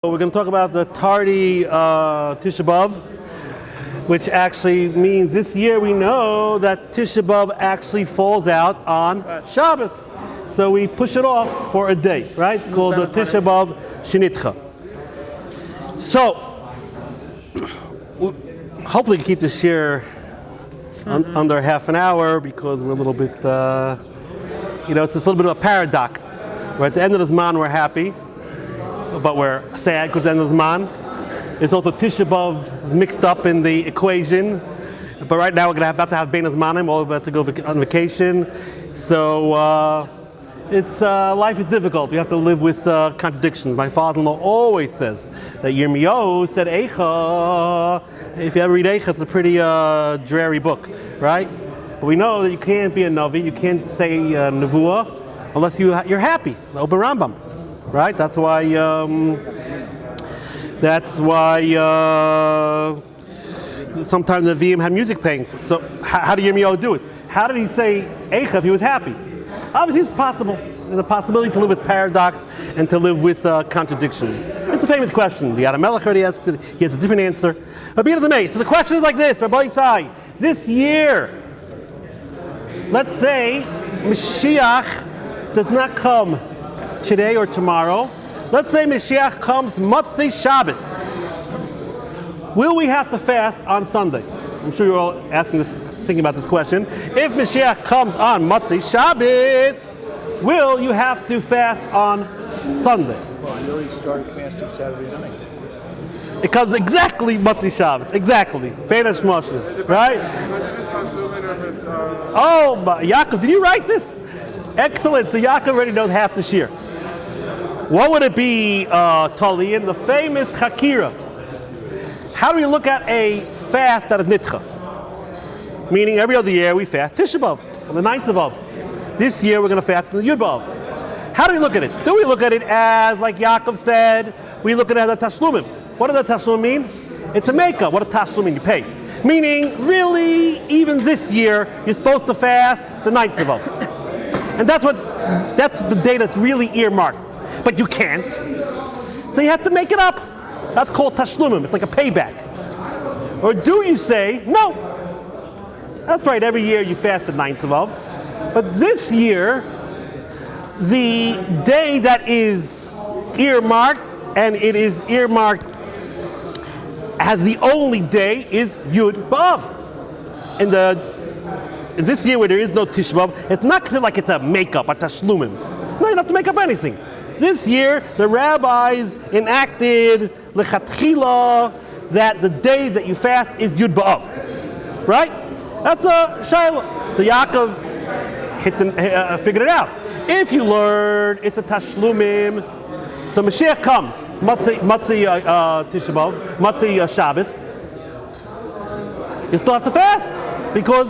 We're going to talk about the Tardy Tisha B'Av, which actually means this year we know that Tisha B'Av actually falls out on Shabbos. So we push it off for a day, right? It's called the Tisha B'Av Shinitcha. So, hopefully we can keep this year under half an hour because we're a little bit, it's a little bit of a paradox. We're at the end of the Zman, we're happy, but we're sad because the end of the Zman. It's also Tisha B'Av mixed up in the equation. But right now we're about to have Bein Zmanim, all about to go on vacation. So it's life is difficult. We have to live with contradictions. My father-in-law always says that Yirmiyahu said Eicha. If you ever read Eicha, it's a pretty dreary book, right? But we know that you can't be a Navi, you can't say Nevuah unless you're happy. The Ober Rambam. Right? That's why sometimes the VM had music playing. So how did Yirmiyahu do it? How did he say Eicha if he was happy? Obviously it's possible. There's a possibility to live with paradox and to live with contradictions. It's a famous question. The Adam Melech already asked it. He has a different answer. But be it as it may. So the question is like this, Rabbi Isai. This year, let's say Mashiach does not come today or tomorrow. Let's say Mashiach comes Motzei Shabbos. Will we have to fast on Sunday? I'm sure you're all thinking about this question. If Mashiach comes on Motzei Shabbos, will you have to fast on Sunday? Well, you already started fasting Saturday night. It comes exactly Motzei Shabbos. Exactly. Bein Hashmoshes. Right? Oh, Yaakov, did you write this? Excellent. So Yaakov already knows half the shir. What would it be, Tali, in the famous Chakira? How do we look at a fast that is Nitcha? Meaning every other year we fast Tisha B'Av, on the 9th of Av. This year we're going to fast the Yud B'Av. How do we look at it? Do we look at it as, like Yaakov said, we look at it as a Tashlumim? What does a Tashlum mean? It's a makeup. What does Tashlum mean? You pay. Meaning, really, even this year, you're supposed to fast the 9th of Av. And that's the day that's really earmarked. But you can't. So you have to make it up. That's called tashlumim. It's like a payback. Or do you say, no, that's right, every year you fast the 9th of Av. But this year, the day that is earmarked, and it is earmarked as the only day, is Yud B'Av. In this year where there is no Tisha B'Av, it's not like it's a makeup, a tashlumim. No, you don't have to make up anything. This year, the rabbis enacted lechatchila that the day that you fast is Yud B'Av. Right? That's a shayla. So Yaakov figured it out. If you learn it's a tashlumim, so Mashiach comes, Motzei Tisha B'Av, Motzei Shabbos, you still have to fast because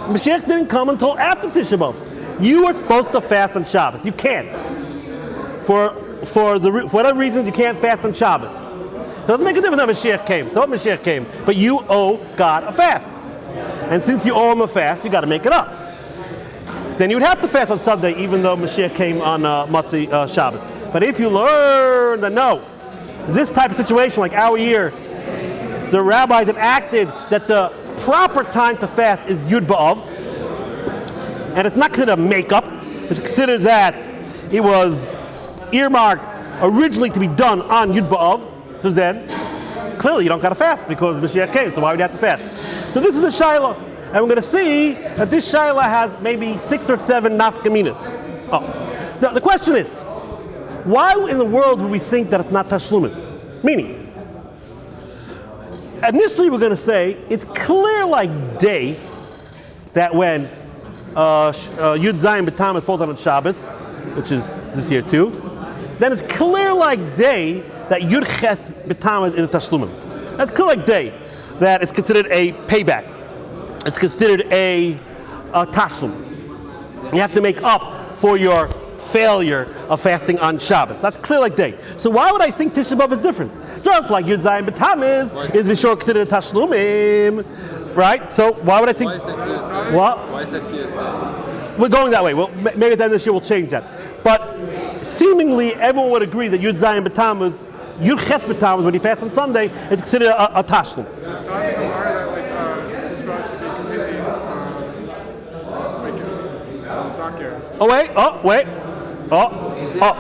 Mashiach didn't come until after Tisha B'Av. You were supposed to fast on Shabbos. You can't. For whatever reasons, you can't fast on Shabbos. So it doesn't make a difference that Mashiach came. So what Mashiach came? But you owe God a fast. And since you owe him a fast, you got to make it up. Then you would have to fast on Sunday, even though Mashiach came on Motzei Shabbos. But if you learn that no, this type of situation, like our year, the rabbis have acted that the proper time to fast is Yud B'Av, and it's not considered a makeup. It's considered that it was earmarked originally to be done on Yud B'Av. So then, clearly you don't got to fast because Mashiach came. So why would you have to fast? So this is a shayla, and we're going to see that this shayla has maybe 6 or 7 nafkaminas. The question is, why in the world would we think that it's not tashlumim? Meaning, initially we're going to say it's clear like day that when Yud Zayin B'Tammuz falls on Shabbos, which is this year too, then it's clear like day that Yud Ches B'Tammuz is a tashlumim. That's clear like day that it's considered a payback. It's considered a tashlum. You have to make up for your failure of fasting on Shabbos. That's clear like day. So why would I think Tisha B'Av is different? Just like Yud Zayin B'Tammuz is Vishor considered a tashlumim, right? So why would I think? What? Why is that clear? We're going that way. Well, maybe at the end of this year we'll change that. But seemingly everyone would agree that Yud Zayin B'Tammuz Yud Ches B'Tammuz, when you fast on Sunday, is considered a tashlum. It's not so hard that Tisha B'Av should be completely zakir. Oh wait.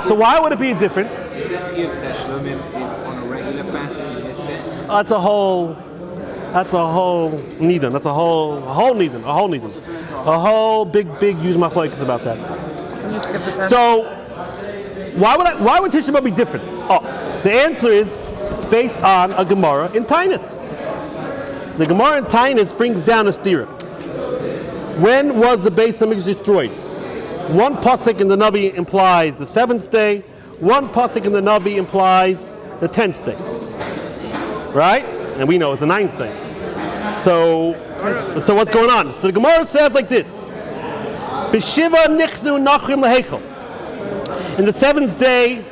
So why would it be different? Is it chiyuv tashlumim on a regular fast if you missed it? That's a whole nidon. That's a whole nidon. A whole big use my focus about that. Can you skip the fast? So why would Tisha B'Av be different? The answer is based on a Gemara in Tainus. The Gemara in Tainus brings down a stira. When was the Beis Hamikdash destroyed? One pasuk in the Navi implies the 7th day. One pasuk in the Navi implies the 10th day. Right? And we know it's the 9th day. So what's going on? So the Gemara says like this: B'shiva nichzu nachrim leheichel. In the 7th day,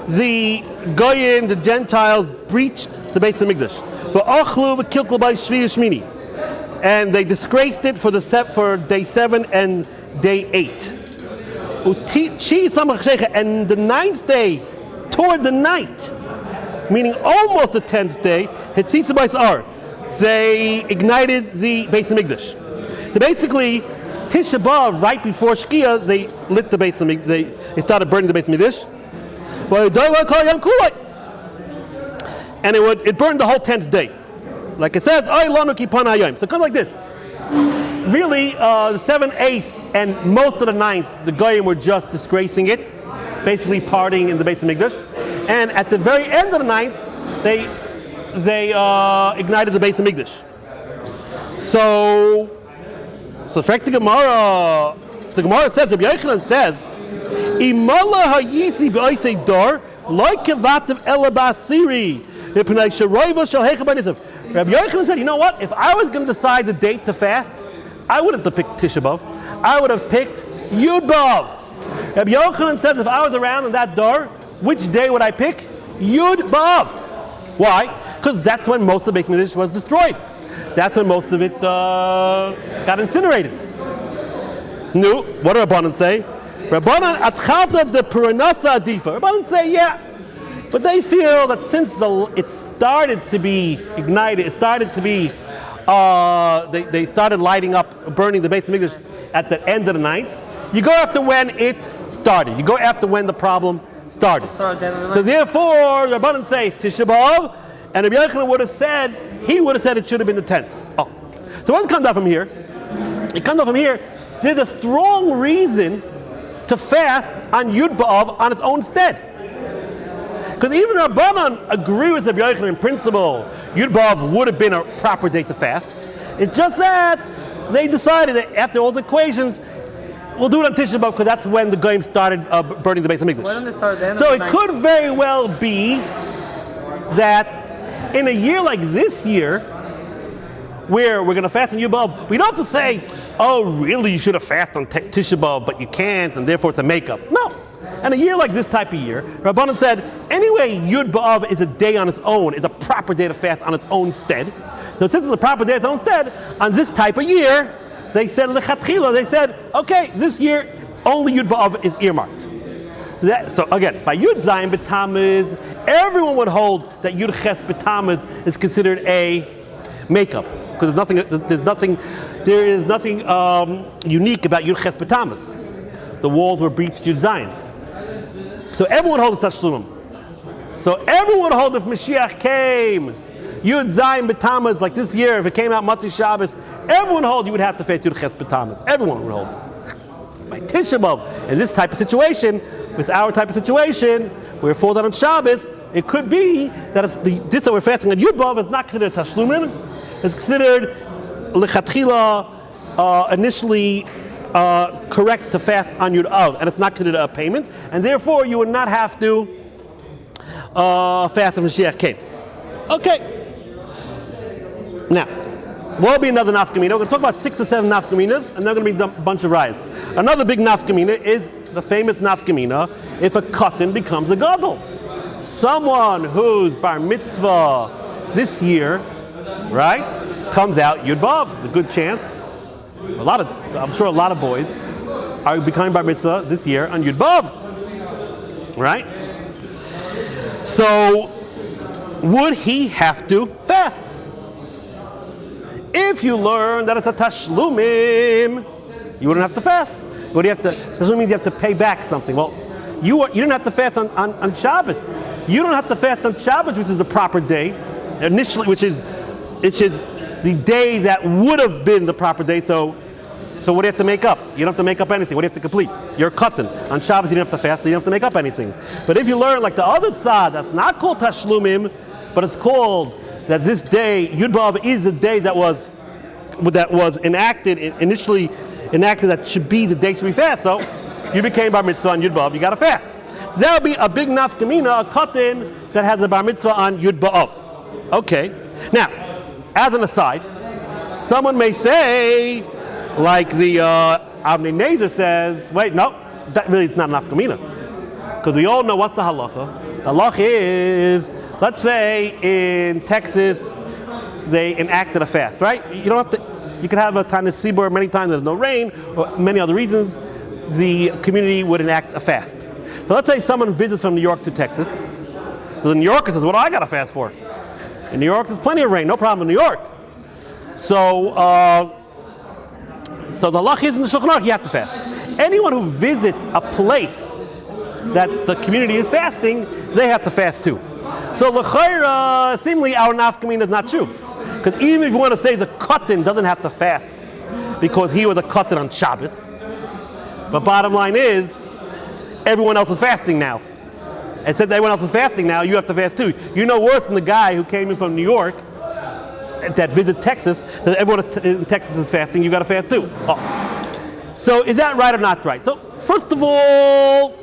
the Goyim, the Gentiles, breached the Beis Hamikdash. V'achlu v'kilklu by Shvi Shmini, and they disgraced it for day 7 and day 8. And the 9th day, toward the night, meaning almost the 10th day, they ignited the Beis Hamikdash. So basically, Tisha B'Av, right before Shkia, they lit the Beis Hamikdash. They started burning the Beis Hamikdash. And it burned the whole 10th day. Like it says, so it comes like this. Really, the 7th, 8th, and most of the 9th, the Goyim were just disgracing it, basically partying in the Beis Hamikdash. And at the very end of the 9th, they ignited the Beis Hamikdash. So the Gemara says, Rabbi Yochanan says, Imala hayisi b'oisei dor, loy kevatem ela ba'asiri, v'pnei sheroiva shel heicha b'nisav. Rabbi Yochanan said, you know what? If I was going to decide the date to fast, I wouldn't have picked Tisha B'Av. I would have picked Yud B'Av. Rabbi Yochanan says, if I was around in that door, which day would I pick? Yud B'Av. Why? Because that's when most of the Beis Hamikdash was destroyed. That's when most of it got incinerated. No, what do Rabbanan say? Rabbanan atchalta de puranasa adifa. Rabbanan say, yeah, but they feel that since it started to be ignited, they started lighting up, burning the Beis Hamikdash at the end of the 9th. You go after when it started. You go after when the problem started. So therefore, Rabbanan say Tisha B'Av, and Rabbi Yochanan would have said it should have been the 10th. So what comes out from here? It comes out from here. There's a strong reason to fast on Yud B'Av on its own stead. Because even Rabbanan agree with Rabbi Yochanan in principle, Yud B'Av would have been a proper day to fast. It's just that they decided that after all the equations, we'll do it on Tisha B'Av because that's when the Goyim started burning the Beis Hamikdash. Why don't they start then? So it could very well be that in a year like this year, where we're going to fast on Yud B'Av, we don't have to say, oh, really, you should have fasted on Tisha B'Av, but you can't, and therefore it's a makeup. No. And a year like this type of year, Rabbanan said, anyway, Yud B'Av is a day on its own, it's a proper day to fast on its own stead. So since it's a proper day on its own stead, on this type of year, they said, lechatchila, they said, okay, this year, only Yud B'Av is earmarked. So again, by Yud Zayin B'Tammuz, everyone would hold that Yud Ches B'Tammuz is considered a makeup. Because there is nothing unique about Yud Ches B'Tammuz. The walls were breached Yud Zayin. So everyone holds Tashlumim. So everyone holds if Mashiach came, Yud Zayin B'Tammuz, like this year, if it came out Matzah Shabbos, everyone holds you would have to face Yud Ches B'Tammuz. Everyone would hold. By Tisha B'Av, in this type of situation, with our type of situation, where it falls out on Shabbos, it could be that this that we're fasting on Yud B'Av is not considered Tashlumim. It's considered lechatchila, initially correct to fast on Yud B'Av, and it's not considered a payment, and therefore you would not have to fast if Mashiach came. Okay. Now, what will be another nafkamina? We're going to talk about 6 or 7 nafkaminas, and they're going to be a bunch of rayas. Another big nafkamina is the famous nafkamina if a katan becomes a gadol. Someone who's bar mitzvah this year, right, comes out Yud B'Av. There's a good chance. I'm sure a lot of boys are becoming bar mitzvah this year on Yud B'Av, right? So would he have to fast? If you learn that it's a tashlumim, you wouldn't have to fast. What do you have to? Tashlumim means you have to pay back something. Well, you didn't have to fast on Shabbos. You don't have to fast on Shabbos, which is the proper day, initially, which is the day that would have been the proper day. So what do you have to make up? You don't have to make up anything. What do you have to complete? You're cutting. On Shabbos you don't have to fast, so you don't have to make up anything. But if you learn like the other side, that's not called tashlumim, but it's called that this day, Yud B'Av, is the day that was initially enacted that should be the day should be fast. So you became bar mitzvah on Yud B'Av, you got to fast. So that would be a big nafkamina, a katan that has a bar mitzvah on Yud B'Av. Okay. Now, as an aside, someone may say, like the Avnei Nezer says, wait, no, that really is not enough kamina. Because we all know what's the halacha. The halacha is, let's say in Texas, they enacted a fast, right? You don't have to, you could have a Tanis Sibur many times, there's no rain, or many other reasons, the community would enact a fast. So let's say someone visits from New York to Texas. So the New Yorker says, what do I got to fast for? In New York, there's plenty of rain, no problem in New York. So the halacha is in the Shulchan Aruch, you have to fast. Anyone who visits a place that the community is fasting, they have to fast too. So l'chayra, seemingly our nafkamina is not true. Because even if you want to say the katan doesn't have to fast because he was a katan on Shabbos, but bottom line is, everyone else is fasting now. And since everyone else is fasting now, you have to fast too. You know worse than the guy who came in from New York that visited Texas, that everyone in Texas is fasting, you got to fast too. Oh. So is that right or not right? So first of all,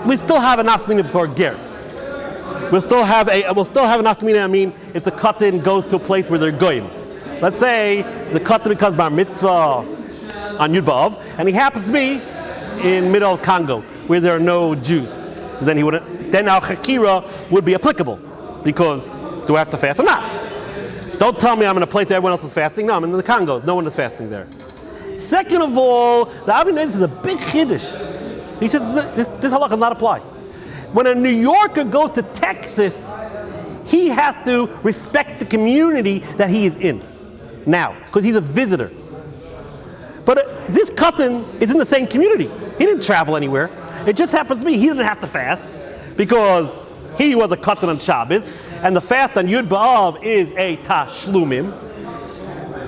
we still have enough nafkamina before ger. We'll still have enough nafkamina. I mean, if the katan goes to a place where they're goyim. Let's say the katan becomes bar mitzvah on Yud B'Av, and he happens to be in middle Congo where there are no Jews. So then then our chakira would be applicable, because do I have to fast or not? Don't tell me I'm in a place where everyone else is fasting. No, I'm in the Congo. No one is fasting there. Second of all, the Avnei Nezer is a big chiddush. He says this halacha does not apply. When a New Yorker goes to Texas, he has to respect the community that he is in now, because he's a visitor. But this katan is in the same community. He didn't travel anywhere. It just happens to be he doesn't have to fast because he was a katan on Shabbos, and the fast on Yud B'Av is a tashlumim.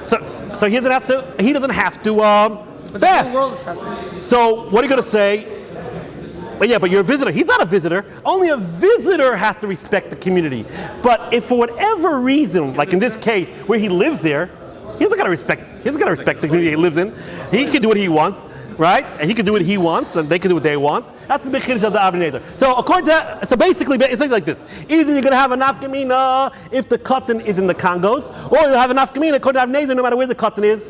So he doesn't have to But fast. the whole world is fasting. So what are you going to say? But you're a visitor. He's not a visitor. Only a visitor has to respect the community. But if for whatever reason, like in this case, where he lives there, he doesn't got to respect the community he lives in. He can do what he wants, right? And he can do what he wants, and they can do what they want. That's the big chiddush of the Avnei Nezer. So according to that, so basically it's like this: either you're going to have a nafkamina if the katan is in the Congos, or you'll have a nafkamina according to Avnei Nezer, no matter where the katan is.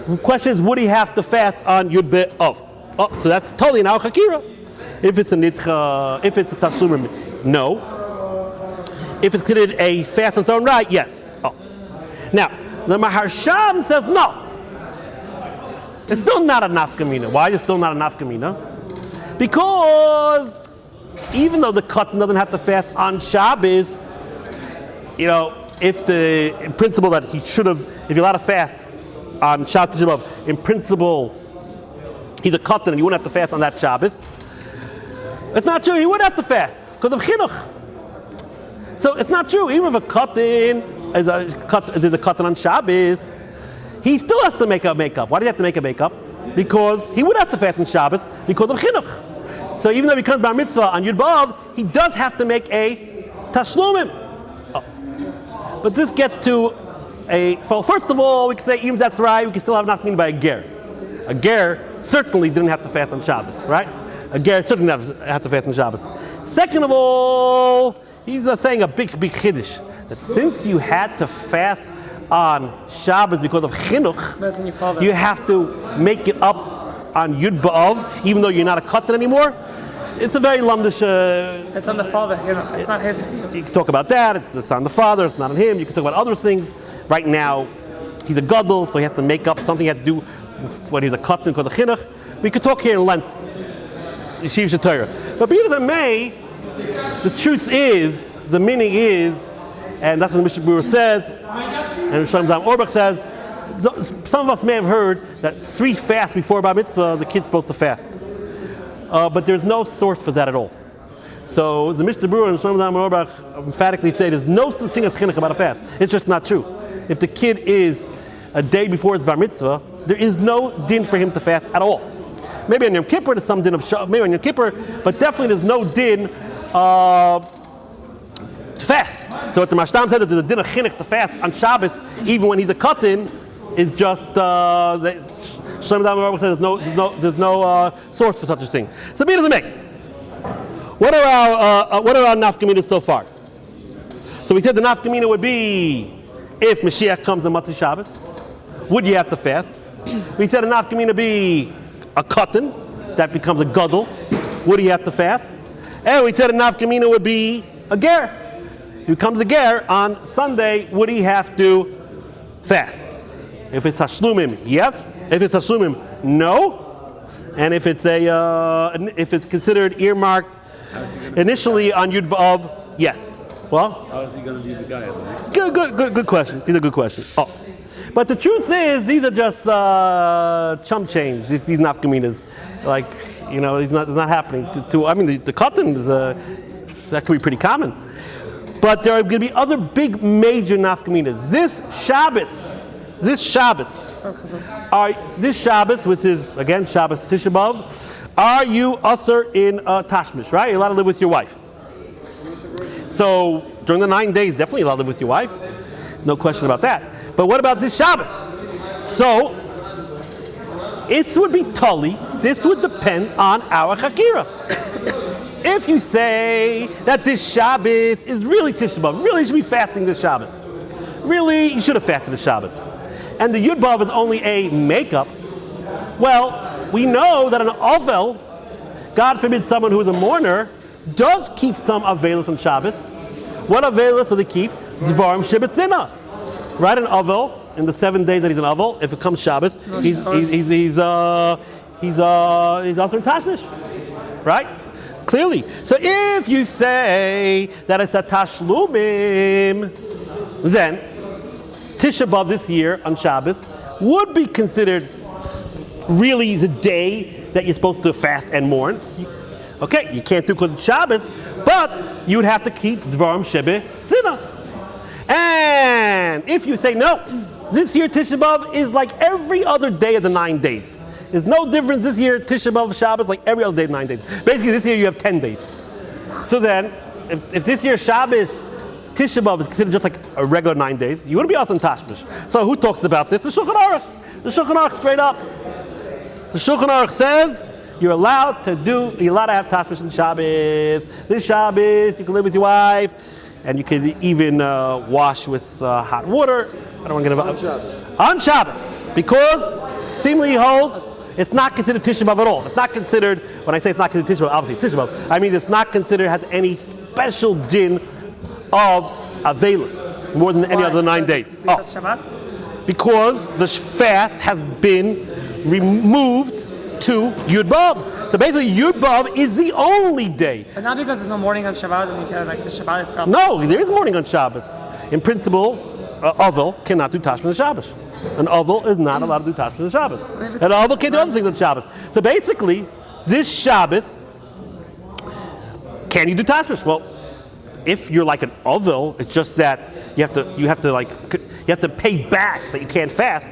The question is, would he have to fast on Yud B'Av? Oh, so that's totally an al chakira. If it's a nitcha, if it's a tasumim, no. If it's considered a fast on its own right, yes. Oh. Now, the Maharsham says no. It's still not a nafkamina. Why is it still not a nafkamina? Because even though the katan doesn't have to fast on Shabbos, if the principle that he should have, if you're allowed to fast on Shabbos, in principle, he's a katan and you wouldn't have to fast on that Shabbos. It's not true. He would have to fast because of chinuch. So it's not true. Even if a katan is a katan on Shabbos, he still has to make a makeup. Why does he have to make a makeup? Because he would have to fast on Shabbos because of chinuch. So even though he becomes bar mitzvah on Yud B'Av, he does have to make a tashlumim. Oh. But this gets to well, first of all, we can say even if that's right, we can still have nafkamina by a ger. A ger certainly didn't have to fast on Shabbos, right? A ger certainly doesn't have to fast on Shabbos. Second of all, he's saying a big chiddush, that since you had to fast on Shabbos because of chinuch, you have to make it up on Yud B'Av, even though you're not a katan anymore. It's a very lumdish. It's on the father, it's not his. You can talk about that. It's on the father. It's not on him. You can talk about other things. Right now, he's a gadol, so he has to make up something he has to do when he's a katan because of chinuch. We could talk here in length. Yeshivat Torah. But be it as it may, the truth is the meaning is, and that's what the Mishnah Berurah says, and Shlomo Auerbach says, some of us may have heard that 3 fasts before Bar Mitzvah, the kid's supposed to fast. But there's no source for that at all. So the Mishnah Berurah and Shlomo Auerbach emphatically say there's no such thing as chinuch about a fast. It's just not true. If the kid is a day before his Bar Mitzvah, there is no din for him to fast at all. Maybe on Yom Kippur there's some din of maybe on Yom Kippur, but definitely there's no din to fast. So what the Mashtam said that there's a din of chinuch to fast on Shabbos, even when he's a katan, is just Shlomo Auerbach says there's no source for such a thing. So be it as it may. What are our nafkaminas so far? So we said the nafkamina would be if Mashiach comes on Motzei Shabbos, would you have to fast? We said a nafkamina be a katan that becomes a gadol, would he have to fast? And we said a nafkamina would be a ger. If he becomes a ger on Sunday, would he have to fast? If it's tashlumim, yes. If it's tashlumim, no. And if it's considered earmarked initially on Yud B'Av, yes. Well, how is he going to be the guy? Good question. These are good questions. Oh, but the truth is, these are just chump change. These nafkaminas, like it's not happening. I mean, the cotton is that could be pretty common. But there are going to be other big major nafkaminas. This Shabbos, which is again Shabbos Tisha B'Av, are you usher in tashmish? Right? You're allowed to live with your wife. So during the 9 days, definitely allowed to live with your wife. No question about that. But what about this Shabbos? So it would be tali. This would depend on our chakira. If you say that this Shabbos is really Tisha B'Av, really you should be fasting this Shabbos. Really, you should have fasted this Shabbos. And the Yud B'Av is only a makeup. Well, we know that an Ovel, God forbid someone who is a mourner, does keep some Avelis on Shabbos. What Avelis does he keep? Dvarim Shebetzina. Right, an Ovel, in the 7 days that he's an Ovel, if it comes Shabbos, he's also in Tashmish. Right? Clearly. So if you say that it's a Tashlumim, then Tisha B'Av this year on Shabbos would be considered really the day that you're supposed to fast and mourn. Okay, you can't do because it's Shabbos, but you would have to keep Dvarim Shebe Tzina. And if you say no, this year Tisha B'Av is like every other day of the 9 days. There's no difference this year, Tisha B'Av Shabbos, like every other day of 9 days. Basically, this year you have 10 days. So then, if this year Shabbos, Tisha B'Av is considered just like a regular 9 days, you wouldn't be also in Tashmish. So who talks about this? The Shulchan Aruch. The Shulchan Aruch straight up. The Shulchan Aruch says you're allowed to have Tashmish on Shabbos. This Shabbos, you can live with your wife, and you can even wash with hot water. I don't want to get involved. On Shabbos. Because seemingly holds it's not considered Tisha B'Av at all. It's not considered, when I say it's not considered Tisha B'Av, obviously Tisha B'Av, I mean it's not considered has any special din of Avelis, more than any other 9 days. Because Shabbat? Because the fast has been removed to Yud B'Av. So basically Yud B'Av is the only day. But not because there's no morning on Shabbat and you can like the Shabbat itself. No, there is morning on Shabbos. In principle, Ovel cannot do Tashmish on Shabbos. An Ovel is not allowed to do Tashmish on Shabbos. An Ovel can't do other things on Shabbos. So basically, this Shabbos, can you do Tashmish? Well, if you're like an Ovel, it's just that you have to pay back that you can't fast.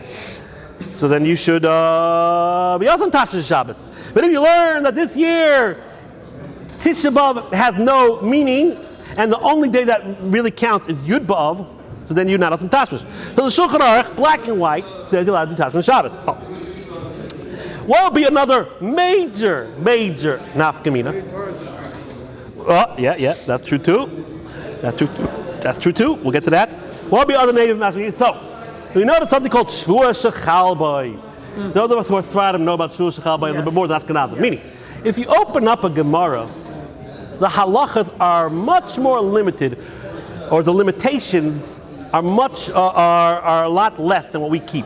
So then you should be also on Tashmish Shabbos. But if you learn that this year Tisha B'Av has no meaning, and the only day that really counts is Yud B'Av, so then you're not on Tashmish. So the Shulchan Aruch, black and white, says you're allowed to do Tashmish Shabbos. Oh. What would be another major nafkamina? Yeah, that's true too. That's true too. We'll get to that. What would be other native nafkamina? So, we know there's something called Shvua Shechalbai. Those of us who are Sfaradim know about Shvua Shechalbai a little bit more than Ashkenazim. Meaning, if you open up a Gemara, the halachas are much more limited, or the limitations are a lot less than what we keep.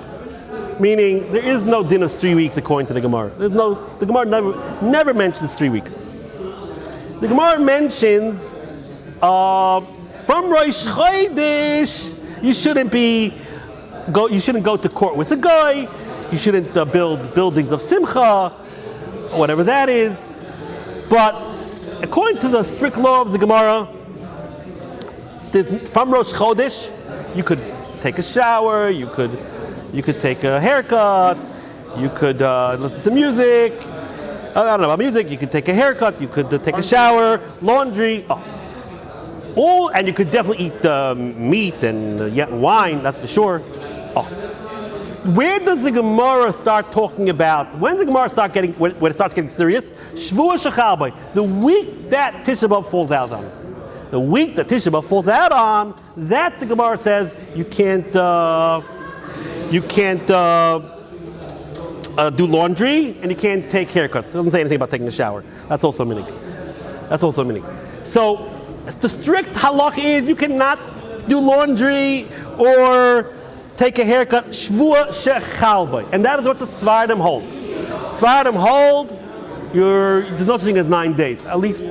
Meaning, there is no din of 3 weeks according to the Gemara. The Gemara never mentions 3 weeks. The Gemara mentions from Rosh Chodesh, you shouldn't go to court with a guy. You shouldn't build buildings of simcha, whatever that is. But according to the strict law of the Gemara, from Rosh Chodesh, you could take a shower, you could take a haircut, you could listen to music. I don't know about music. You could take a haircut, you could take a shower, laundry. And you could definitely eat meat and wine, that's for sure. Where does the Gemara start talking about? When does the Gemara start getting, when it starts getting serious? Shvua Shechalbei, the week that Tisha B'Av falls out on. The week that Tisha B'Av falls out on, that the Gemara says you can't do laundry and you can't take haircuts. It doesn't say anything about taking a shower. That's also minig. So the strict halacha is you cannot do laundry or take a haircut. Shvua Shechalbei, and that is what the Svardim hold. Svardim hold there's no such thing as 9 days. At least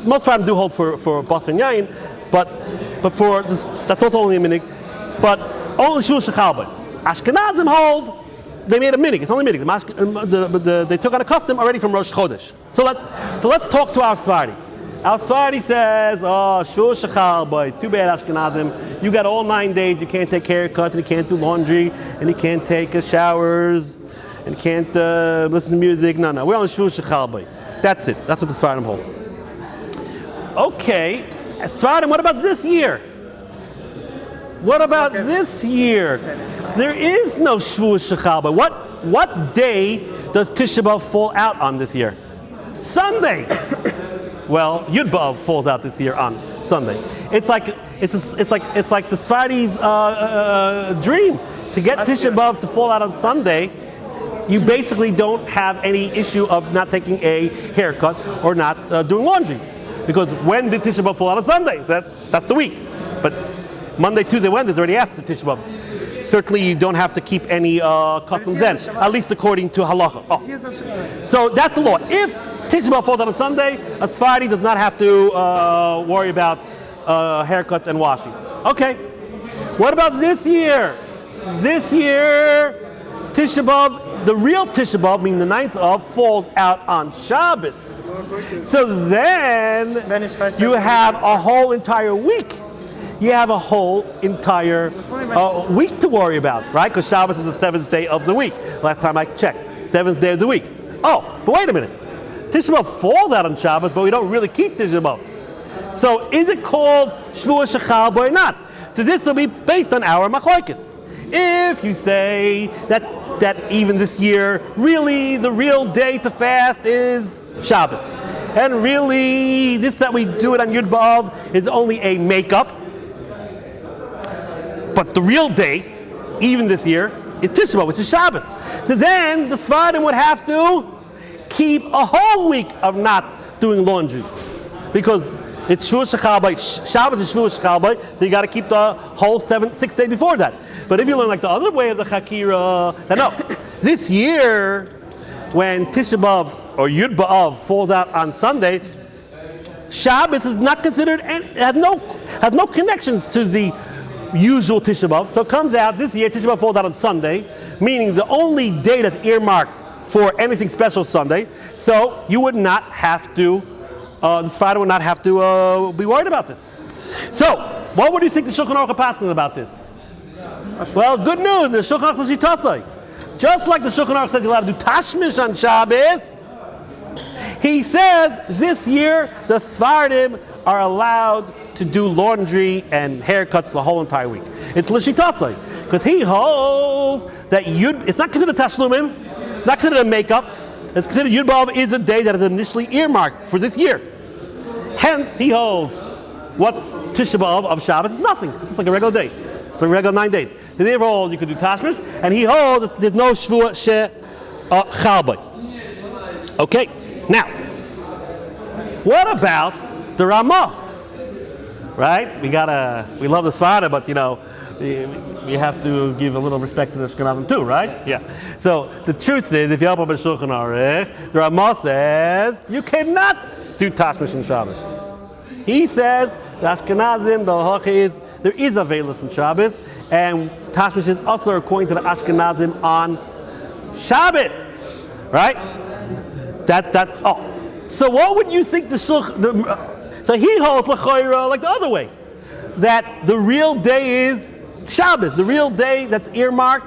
most Svardim do hold for Bas and Yain, but for this, that's also only a minig. But only Shvua Shechalbei. Ashkenazim hold. They made a minig. It's only minig. They took on a custom already from Rosh Chodesh. So let's talk to our Svardi. Our Svardi says, Shvua Shechalbei, too bad Ashkenazim. You got all 9 days. You can't take haircuts, and you can't do laundry, and you can't take showers, and you can't listen to music. No, we're on Shvua Shechalbei. That's it. That's what the Svardim hold. Okay, Svardim. What about this year? What about this year? There is no Shvua Shechalbei. What day does Tisha B'Av fall out on this year? Sunday. Well, Yud B'Av falls out this year on Sunday. It's like the Sfardi's dream to get Tisha B'Av to fall out on Sunday. You basically don't have any issue of not taking a haircut or not doing laundry, because when did Tisha B'Av fall out on Sunday? That's the week. But Monday, Tuesday, Wednesday is already after Tisha B'Av. Certainly, you don't have to keep any customs then, at least according to Halacha. So that's the law. If Tisha B'Av falls out on Sunday, a Sfardi does not have to worry about haircuts and washing. Okay. What about this year? This year, Tisha B'Av, the real Tisha B'Av, meaning the 9th of, falls out on Shabbos. So then you have a whole entire week. You have a whole entire week to worry about, right? Because Shabbos is the 7th day of the week. Last time I checked, 7th day of the week. Oh, but wait a minute. Tisha B'Av falls out on Shabbos, but we don't really keep Tisha B'Av. So is it called Shvua Shechalbei or not? So this will be based on our machlokes. If you say that even this year, really the real day to fast is Shabbos, and really this that we do it on Yud B'Av is only a makeup, but the real day, even this year, is Tisha B'Av, which is Shabbos. So then the Sfardim would have to keep a whole week of not doing laundry, because it's Shvua Shechalbei. Shabbos is Shvua Shechalbei, so you got to keep the whole 6 days before that. But if you learn like the other way of the Chakira, then no. This year, when Tisha B'Av or Yud B'Av falls out on Sunday, Shabbos is not considered, and has no connections to the usual Tisha B'Av. So it comes out this year, Tisha B'Av falls out on Sunday, meaning the only day that's earmarked for anything special Sunday. So you would not have to, the Sfardim would not have to be worried about this. So, what would you think the Shulchan Aruch Paskin about this? Well, good news, the Shulchan Aruch L'Shitasai. Just like the Shulchan Aruch says you're allowed to do Tashmish on Shabbos, he says this year the Sfardim are allowed to do laundry and haircuts the whole entire week. It's L'Shitasai, because he holds that it's not considered Tashlumim, it's not considered a makeup, it's considered Yud B'Av is a day that is initially earmarked for this year. Hence, he holds what's Tisha B'Av of Shabbos is nothing. It's just like a regular day. It's a regular 9 days. He therefore holds you could do Tashmish, and he holds there's no Shvua Shechalbei. Okay, now, what about the Ramah? Right? We love the Svardim, but we have to give a little respect to the Ashkenazim too, right? Yeah. So the truth is, if you open up a Shulchan Aruch, the Ramah says you cannot do Tashmish on Shabbos. He says The Ashkenazim, the halacha is there is a veilus on Shabbos, and tashmish is also according to the Ashkenazim on Shabbos, right? That's all. So what would you think so he holds l'chayra like the other way, that the real day is Shabbos, the real day that's earmarked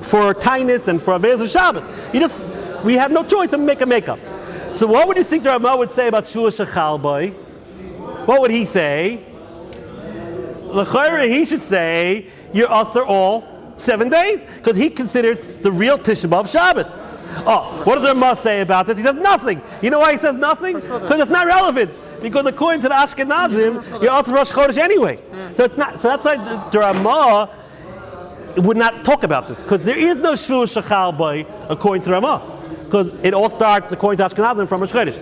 for Tainus and for Aveilus Shabbos. We have no choice to make a makeup. So what would you think the Rama would say about Shua Shechal Boy? What would he say? L'chayra, he should say you're also all 7 days, because he considers the real Tisha B'Av Shabbos. Oh, what does the Rama say about this? He says nothing. You know why he says nothing? Because it's not relevant. Because according to the Ashkenazim, you're also Rosh Chodesh anyway. So it's not. So that's why the Rama would not talk about this, because there is no Shua Shechal Boy according to the Rama, because it all starts according to Ashkenazim from Rosh Chodesh.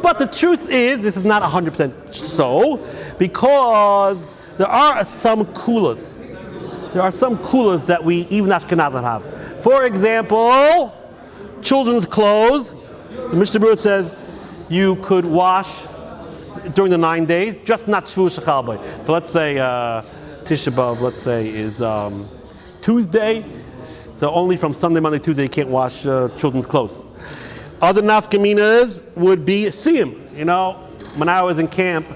But the truth is, this is not 100% so, because there are some kulas. There are some kulas that we even Ashkenazim have. For example, children's clothes. The Mishnah Berurah says you could wash during the 9 days, just not Shvu Shechal Boy. So let's say Tisha B'Av, let's say, is Tuesday. So only from Sunday, Monday, Tuesday you can't wash children's clothes. Other nafkaminas would be siyum. You know, when I was in camp,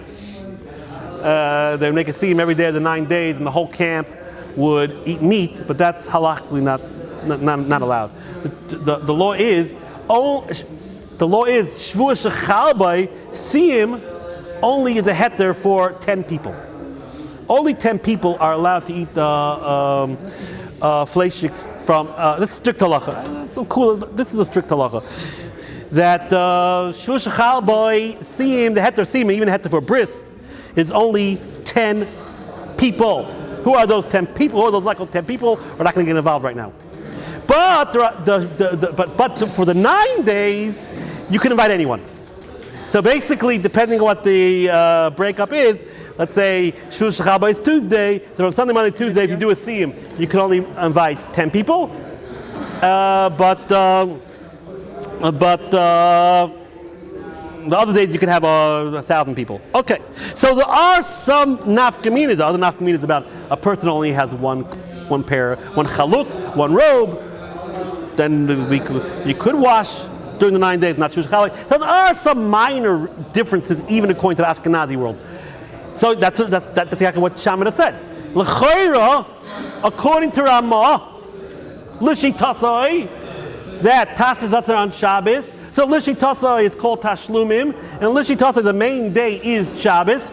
they would make a siyum every day of the 9 days, and the whole camp would eat meat, but that's halachically not allowed. The law is Shvua Shechal Boy siyum only is a heter for 10 people. Only 10 people are allowed to eat fleishiks from this is strict halacha. So cool. This is a strict halacha that Shvua Shechal Boy siyum, the heter siyum, even the heter for bris, is only 10 people. Who are those 10 people? Who are those local 10 people? We're not going to get involved right now. But but for the 9 days, you can invite anyone. So basically, depending on what the breakup is, let's say Shul Shechaba is Tuesday, so on Sunday, Monday, Tuesday, if you do a siyum, you can only invite 10 people. But the other days you can have 1,000 people. Okay, so there are some nafkaminas. The other nafkaminas about a person only has one pair, one chaluk, one robe. Then you could wash during the 9 days, not Shul Shechaba. So there are some minor differences, even according to the Ashkenazi world. So that's exactly what Shamina said. L'chayra, according to Ramah, l'shitasai, that Tashmish Zatzar on Shabbos. So l'shitasai is called Tashlumim, and l'shitasai, the main day, is Shabbos.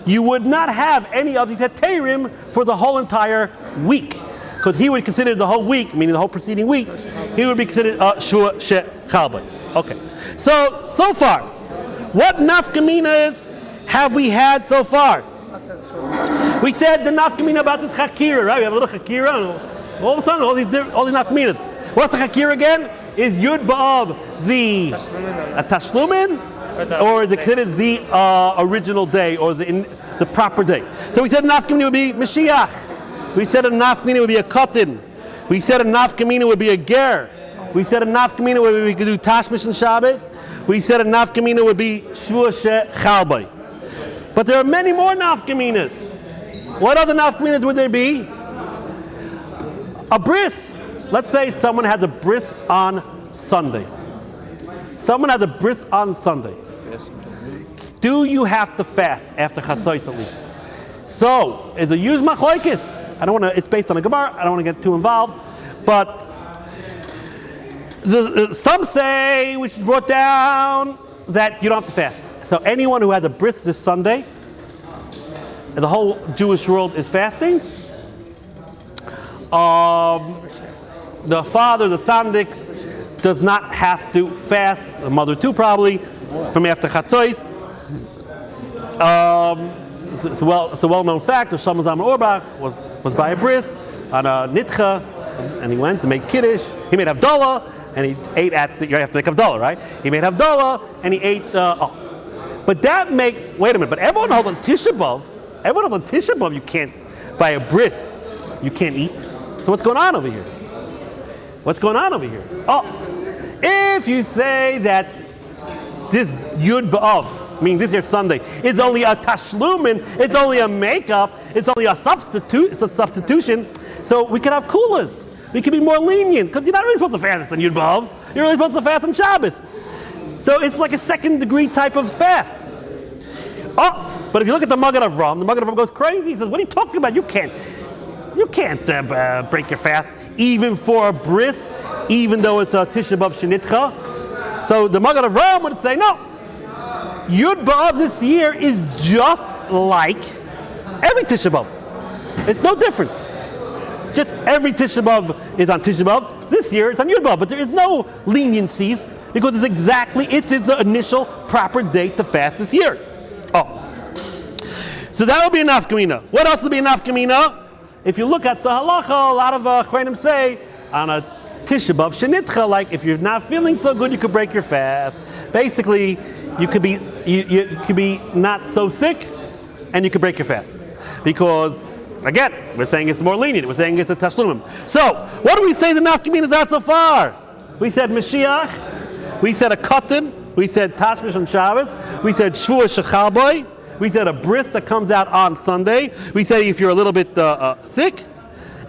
You would not have any of these heterim for the whole entire week, because he would consider the whole week, meaning the whole preceding week, he would be considered Shua Shechal Boy. Okay. So far, what nafkaminas have we had so far? We said the nafkamina about this chakira, right? We have a little chakira, and all of a sudden, all these nafkaminas. What's the chakira again? Is Yud B'Av the Tashlumin, or is it considered the original day, or the proper day? So we said a nafkamina would be Mashiach. We said a nafkamina would be a Katan. We said a nafkamina would be a Ger. We said a nafkamina would be we could do Tashmish and Shabbos. We said a nafkamina would be Shvua Shechal Boy. But there are many more nafkaminas. What other nafkaminas would there be? A bris. Let's say someone has a bris on Sunday. Someone has a bris on Sunday. Do you have to fast after Chatzos at least? So, is a huge machlokes. I don't want to. It's based on a Gemara. I don't want to get too involved, but some say, which is brought down, that you don't have to fast. So anyone who has a bris this Sunday, the whole Jewish world is fasting. The father, the tzaddik, does not have to fast. The mother too, probably, from after Chatzos. It's a well-known fact. Rosh Zalman Auerbach was by a bris on a nitcha, and he went to make kiddush. He made Havdalah, and he ate at you have to make Havdalah, right? He made Havdalah, and he ate. But that wait a minute. But everyone holds on Tisha B'Av. Everyone holds on Tisha B'Av. You can't by a bris. You can't eat. So what's going on over here? What's going on over here? If you say that this Yud B'Av meaning this year's Sunday, is only a tashlumin, it's only a makeup, it's only a substitute, it's a substitution, so we can have kulas. We can be more lenient, because you're not really supposed to fast on Yud B'Av. You're really supposed to fast on Shabbos. So it's like a second degree type of fast. Oh, but if you look at the Maggid Avram, the Maggid Avram goes crazy. He says, what are you talking about? You can't break your fast, even for a bris, even though it's a Tisha B'Av Shenitcha. So the Maggid Avram would say, no. Yud B'Av this year is just like every Tisha B'Av. It's no difference. Just every Tisha B'Av is on Tisha B'Av. This year it's on Yud B'Av, but there is no leniencies because it's the initial proper date to fast this year. Oh, so that will be a nafkamina. What else will be a nafkamina? If you look at the halacha, a lot of Chachamim say on a Tisha B'Av Shenitcha, like if you're not feeling so good, you could break your fast. Basically, you could be not so sick, and you could break your fast because. Again, we're saying it's more lenient. We're saying it's a tashlumim. So, what do we say the nafkaminas are so far? We said Mashiach. We said a katan. We said Tashmish on Shabbos. We said Shvua Shechalboy. We said a bris that comes out on Sunday. We said if you're a little bit sick.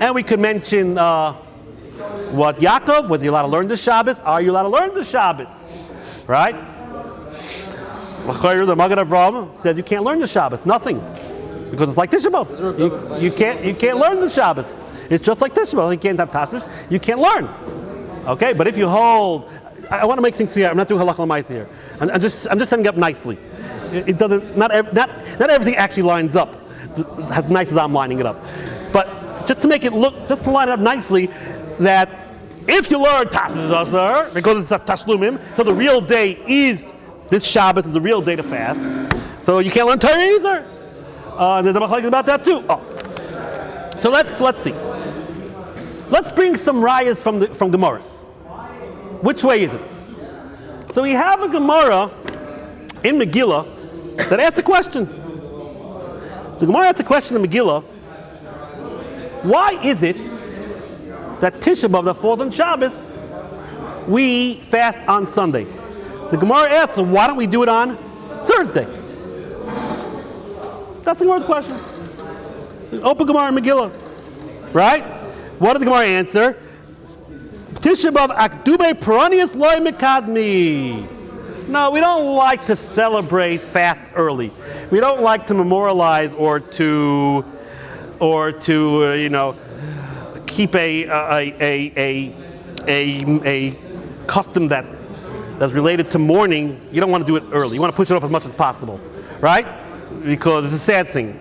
And we could mention what Yaakov, whether you're allowed to learn the Shabbos. Are you allowed to learn the Shabbos? Right? The Maggid Avram says you can't learn the Shabbos. Nothing. Because it's like Tisha B'Av. You can't learn the Shabbos. It's just like Tisha B'Av. You can't have Tashmish. You can't learn. Okay, but if you hold, I want to make things clear. I'm not doing Halacha L'maisa here. I'm just setting it up nicely. It doesn't. Not everything actually lines up as nice as I'm lining it up. But just to make it look, just to line it up nicely, that if you learn Tashmish because it's a Tashlumim, so the real day is this Shabbos is the real day to fast. So you can't learn Torah either. There's a machlokes about that too. Oh. So let's see. Let's bring some rayas from Gemaras. Which way is it? So we have a Gemara in Megillah that asks a question. The Gemara asks a question in Megillah. Why is it that Tisha B'Av that falls on Shabbos, we fast on Sunday? The Gemara asks, so why don't we do it on Thursday? That's the Gemara's question. Open Gemara and Megillah. Right? What does the Gemara answer? Tisha B'Av akdume peranius loy mekadmi. No, we don't like to celebrate fasts early. We don't like to memorialize or to keep a custom that's related to mourning. You don't want to do it early. You want to push it off as much as possible. Right? Because it's a sad thing,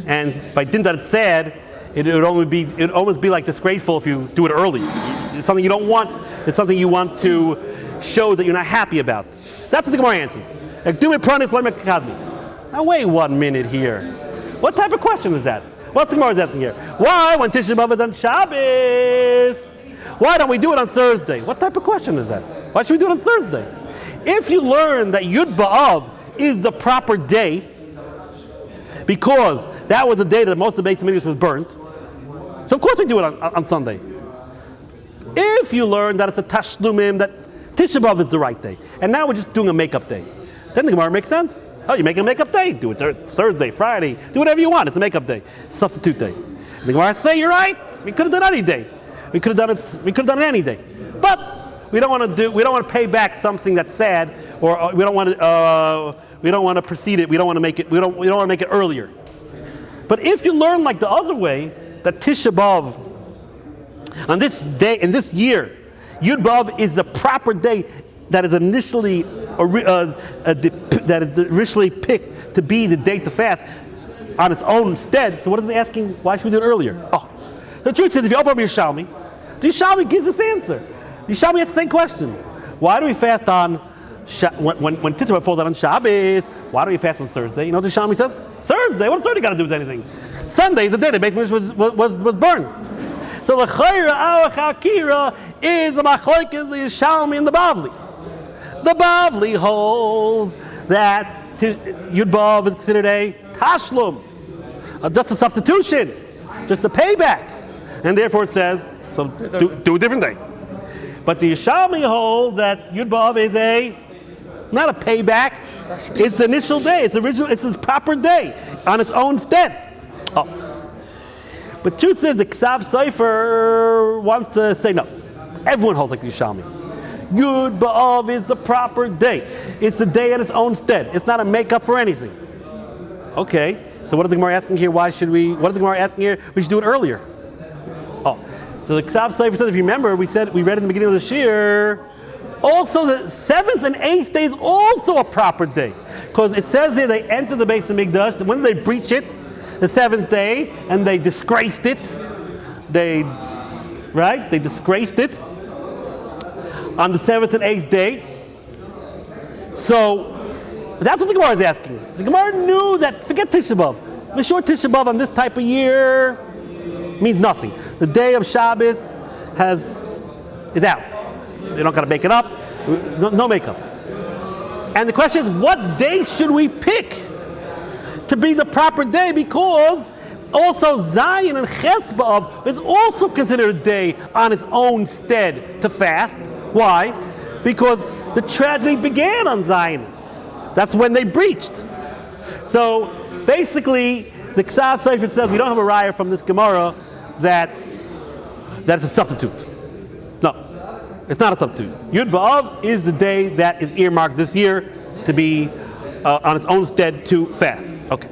and by din that it's sad, it would almost be like disgraceful if you do it early. It's something you don't want. It's something you want to show that you're not happy about. That's what the Gemara answers. Now wait 1 minute here. What type of question is that? What's the Gemara asking here? Why, when Tisha B'Av is on Shabbos, why don't we do it on Thursday? What type of question is that? Why should we do it on Thursday? If you learn that Yud B'Av is the proper day, because that was the day that most of the Beis Hamikdash was burnt. So of course we do it on Sunday. If you learn that it's a Tashlumim, that Tisha B'Av is the right day, and now we're just doing a makeup day, then the Gemara makes sense. Oh, you make a makeup day, do it Thursday, Friday, do whatever you want. It's a makeup day, substitute day. And the Gemara say, you're right. We could have done any day. We could have done it any day. But we don't want to pay back something that's sad, or we don't want to precede it. We don't want to make it earlier. But if you learn like the other way, that Tisha B'Av on this day in this year, Yud B'Av is the proper day that is initially picked to be the day to fast on its own instead. So what is it asking? Why should we do it earlier? Oh, the truth is, if you open up Yerushalmi, the Yerushalmi gives this answer. The Yerushalmi has the same question. Why do we fast on when Tisha B'Av falls out on Shabbos? Why do we fast on Thursday? You know what the Yerushalmi says? Thursday? What does Thursday got to do with anything? Sunday is the day the Beis Hamikdash was burned. So the Chayra our Chakira is the Machlokes, the Yerushalmi, and the Bavli. The Bavli holds that Yud B'Av is considered a Tashlum, just a substitution, just a payback, and therefore it says, so do a different day. But the Yerushalmi holds that Yud B'Av is not a payback, It's the initial day. It's original. It's the proper day on its own stead. Oh. But truth says the Ksav Sofer wants to say no. Everyone holds like the Yerushalmi. Yud B'Av is the proper day. It's the day at its own stead. It's not a makeup for anything. Okay. So what is the Gemara asking here? What is the Gemara asking here? We should do it earlier. Oh. So the Ksav Sofer says, if you remember, we read in the beginning of the Shir, also the 7th and 8th day is also a proper day. Because it says here they enter the Beis Hamikdash. When did they breach it? The 7th day, and they disgraced it. They disgraced it on the 7th and 8th day. So that's what the Gemara is asking. The Gemara knew that, forget Tisha B'Av. The short Tisha B'Av on this type of year means nothing. The day of Shabbos is out. You don't got to make it up. No makeup. And the question is, what day should we pick to be the proper day? Because also Zion and Ches B'Av is also considered a day on its own stead to fast. Why? Because the tragedy began on Zion. That's when they breached. So basically, the Ksav Sofer says we don't have a raya from this Gemara that it's a substitute. No, it's not a substitute. Yud B'Av is the day that is earmarked this year to be on its own stead to fast. Okay.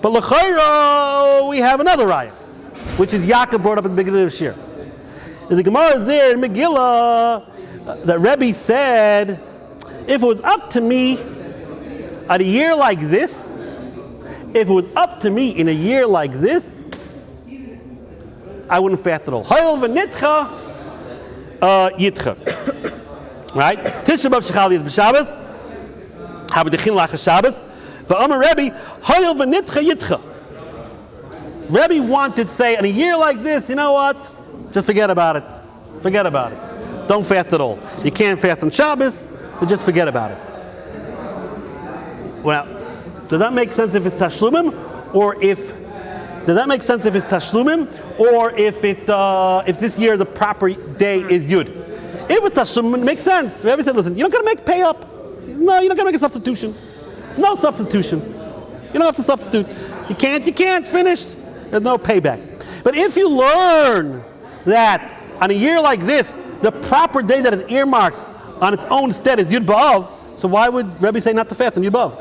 But l'chayra, we have another raya, which is Yaakov brought up at the beginning of the Shir. The Gemara is there in Megillah that Rabbi said, if it was up to me at a year like this, if it was up to me in a year like this, I wouldn't fast at all. Hayol v'nitcha yitcha. Right? Tisha B'Av shechali is b'Shabbos. Habedechin lachas Shabbos. V'amar Rabbi, hayol v'nitcha yitcha. Rabbi wanted to say, in a year like this, you know what? Just forget about it. Forget about it. Don't fast at all. You can't fast on Shabbos, so just forget about it. Well, does that make sense if it's tashlumim, or if if this year the proper day is Yud? If it's tashlumim, it makes sense. Rabbi said, listen, you're not going to make pay up. No, you're not going to make a substitution. No substitution. You don't have to substitute. You can't finish. There's no payback. But if you learn that on a year like this, the proper day that is earmarked on its own stead is Yud B'Av, so why would Rabbi say not to fast on Yud B'Av?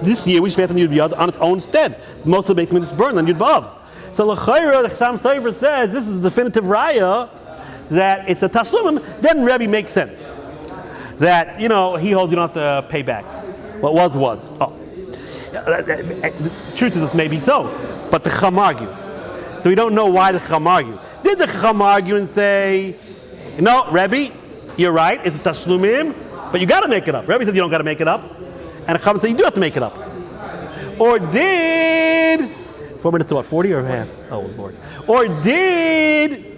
This year we should fast on Yud B'Av on its own stead. Most of the Beis Hamikdash burned on Yud B'Av. So l'chayra, the Chassam Sofer says this is the definitive raya that it's a tashlumim. Then Rabbi makes sense. That, he holds you don't have to pay back. What was. Oh. The truth is this may be so, but the Chacham argue. So we don't know why the Chacham argue. Did the Chacham argue and say, no, Rabbi, you're right, it's a tashlumim, but you got to make it up. Rabbi said you don't got to make it up. And the Chacham said you do have to make it up. Or did 4 minutes to what, 40 or half? Oh Lord. Or did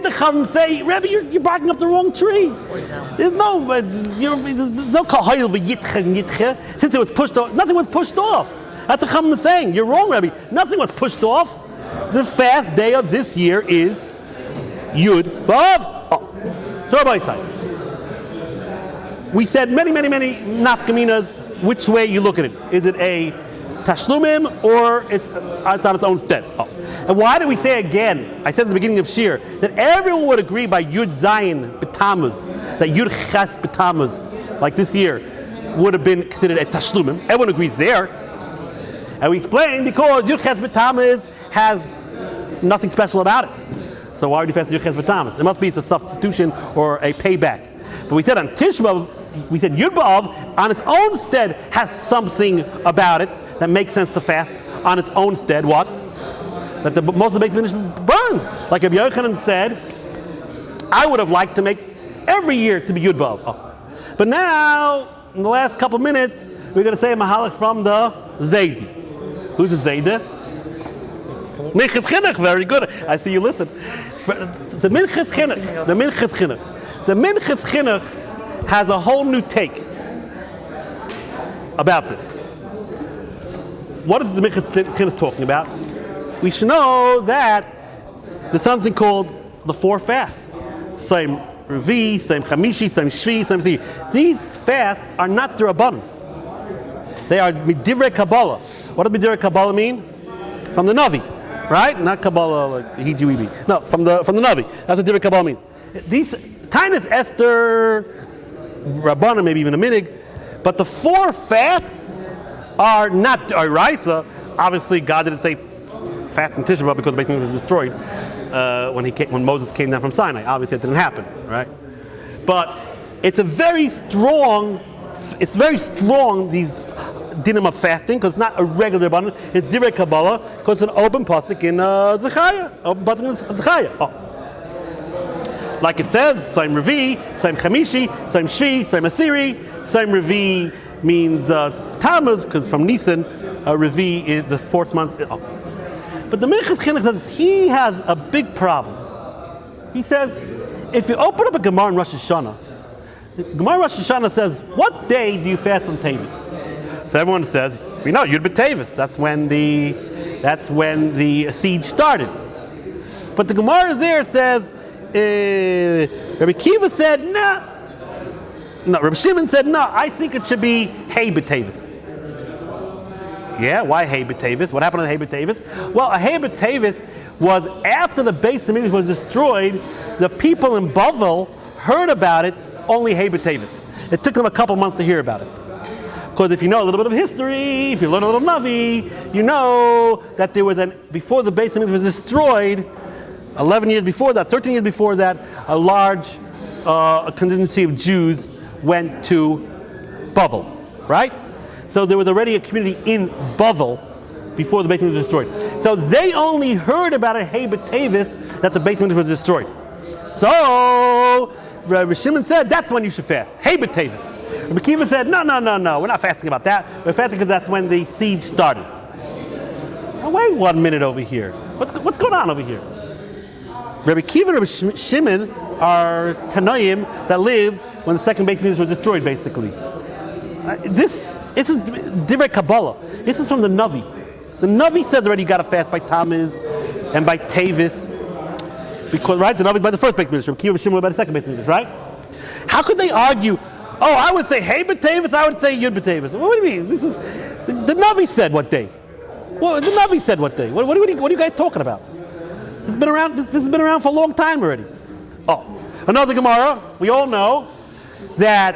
the Chacham say, Rabbi, you're barking up the wrong tree? There's no kahayil v'yitcha. Since it was pushed off, nothing was pushed off. That's what Chacham is saying. You're wrong, Rabbi. Nothing was pushed off. The fast day of this year is Yud B'Av. Oh. So Rabbi side. We said many nafkaminas, which way you look at it. Is it a tashlumim or it's on its own stead? Oh. And why do we say again, I said at the beginning of Shir, that everyone would agree by Yud Zayin B'Tammuz, that Yud Ches B'Tammuz, like this year, would have been considered a tashlumim. Everyone agrees there. And we explained because Yud Ches B'Tammuz has nothing special about it. So why would you fast Yud Ches B'Tammuz? It must be it's a substitution or a payback. But we said on Tisha B'Av, we said Yud B'Av on its own stead has something about it that makes sense to fast on its own stead. What? That most of the Beis Hamikdash burned. Like Rabbi Yochanan said, I would have liked to make every year to be Yud B'Av. Oh. But now, in the last couple minutes, we're going to say a mahalach from the Zaydi. Who's the Zaydi? Minchas Chinuch. Very good. I see you listen. The Minchas Chinuch. The Minchas Chinuch has a whole new take about this. What is the Minchas Chinuch talking about? We should know that there's something called the 4 fasts. Same Revi, same Chamishi, same Shvi, same Asiri. These fasts are not D'Rabbanan. They are Midivrei Kabbalah. What does Midivrei Kabbalah mean? From the Navi, right? Not Kabbalah like Hijiwibi. No, from the Navi. That's what Midivrei Kabbalah means. These Tainas, Esther, Rabbanan, maybe even a Minig, but the 4 fasts are not Oraisa. Obviously, God didn't say fast in Tisha B'Av because the Beis Hamikdash was destroyed when Moses came down from Sinai. Obviously, that didn't happen, right? But it's very strong. These dinim of fasting because it's not a regular Rabbanan. It's Divrei Kabbalah because it's an open pasuk in Zechariah. Open pasuk in Zechariah. Oh. Like it says, same Revi, same Chamishi, same Shvi, same Asiri. Same Revi means Tammuz, because from Nisan, Revi is the 4th month. But the Minchas Chinuch says he has a big problem. He says, if you open up a Gemara in Rosh Hashanah, Gemara in Rosh Hashanah says, what day do you fast on Tavis? So everyone says, we know, Yud B'Tavis. That's when the siege started. But the Gemara there says, Rabbi Kiva said, no, Rabbi Shimon said, no, I think it should be Hey B'Tavis. Yeah, why Hey B'Tavis? What happened on Hey B'Tavis? Well, a Hey B'Tavis was after the Beis Hamikdash was destroyed, the people in Bavel heard about it only Hey B'Tavis. It took them a couple months to hear about it. Because if you know a little bit of history, if you learn a little Navi, you know that there was before the Beis Hamikdash was destroyed, 11 years before that, 13 years before that, a large contingency of Jews went to Bavel, right? So there was already a community in Bavel before the Beis Hamikdash was destroyed. So they only heard about it, Hey B'Tavis, that the Beis Hamikdash was destroyed. So Rabbi Shimon said, that's when you should fast, Hey B'Tavis. Rabbi Kiva said, no, we're not fasting about that. We're fasting because that's when the siege started. Now wait 1 minute over here. What's going on over here? Rabbi Kiva and Rabbi Shimon are Tanoim that lived when the second Beis Hamikdash was destroyed, basically. This is Divrei Kabbalah. This is from the Navi. The Navi says already you got to fast by Tammuz and by Tavis, because right, the Navi is by the first Beis Hamikdash. Rabbi Kiva and Shimon by the second Beis Hamikdash, right? How could they argue? Oh, I would say Hey B'Tavis, I would say Yud B'Tavis. What do you mean? This is the Navi said what day? Well, the Navi said what day? What are you guys talking about? This has been around. This has been around for a long time already. Oh, another Gemara. We all know that